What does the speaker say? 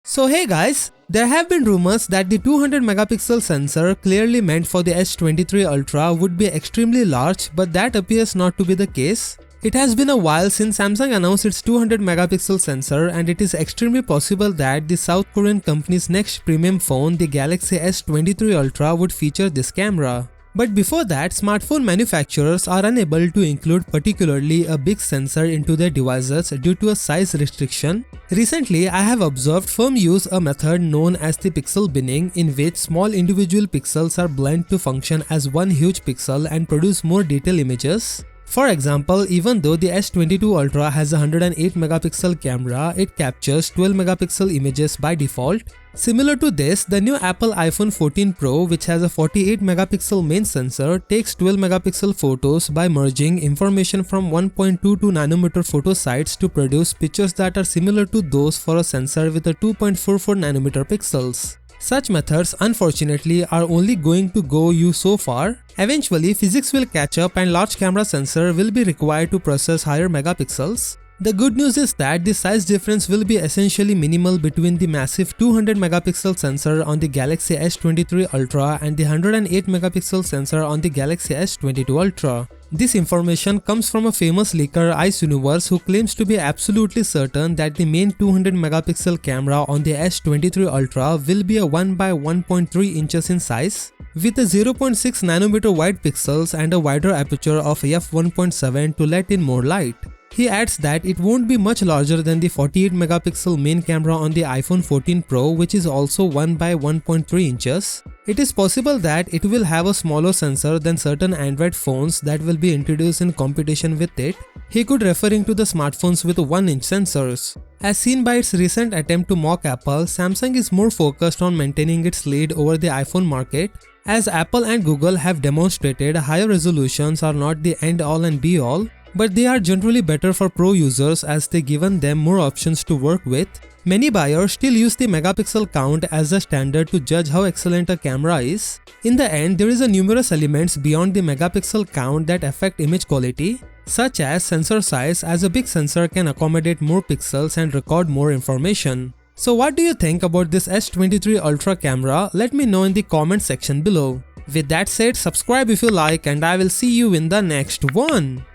So hey guys, there have been rumors that the 200 megapixel sensor clearly meant for the S23 Ultra would be extremely large, but that appears not to be the case. It has been a while since Samsung announced its 200 megapixel sensor, and it is extremely possible that the South Korean company's next premium phone, the Galaxy S23 Ultra, would feature this camera. But before that, smartphone manufacturers are unable to include particularly a big sensor into their devices due to a size restriction. Recently, I have observed firms use a method known as the pixel binning, in which small individual pixels are blended to function as one huge pixel and produce more detailed images. For example, even though the S22 Ultra has a 108 megapixel camera, it captures 12 megapixel images by default. Similar to this, the new Apple iPhone 14 Pro, which has a 48 megapixel main sensor, takes 12 megapixel photos by merging information from 1.22 nanometer photo sites to produce pictures that are similar to those for a sensor with a 2.44 nanometer pixels. Such methods, unfortunately, are only going to go you so far. Eventually, physics will catch up and large camera sensor will be required to process higher megapixels. The good news is that the size difference will be essentially minimal between the massive 200 megapixel sensor on the Galaxy S23 Ultra and the 108 megapixel sensor on the Galaxy S22 Ultra. This information comes from a famous leaker Ice Universe, who claims to be absolutely certain that the main 200 megapixel camera on the S23 Ultra will be a 1 by 1.3 inches in size, with a 0.6 nanometer wide pixels and a wider aperture of f1.7 to let in more light. He adds that it won't be much larger than the 48 megapixel main camera on the iPhone 14 Pro, which is also 1 by 1.3 inches. It is possible that it will have a smaller sensor than certain Android phones that will be introduced in competition with it. He could referring to the smartphones with 1-inch sensors. As seen by its recent attempt to mock Apple, Samsung is more focused on maintaining its lead over the iPhone market. As Apple and Google have demonstrated, higher resolutions are not the end-all and be-all, but they are generally better for pro users as they given them more options to work with. Many buyers still use the megapixel count as a standard to judge how excellent a camera is. In the end, there is a numerous elements beyond the megapixel count that affect image quality, such as sensor size, as a big sensor can accommodate more pixels and record more information. So what do you think about this S23 Ultra camera? Let me know in the comment section below. With that said, subscribe if you like, and I will see you in the next one.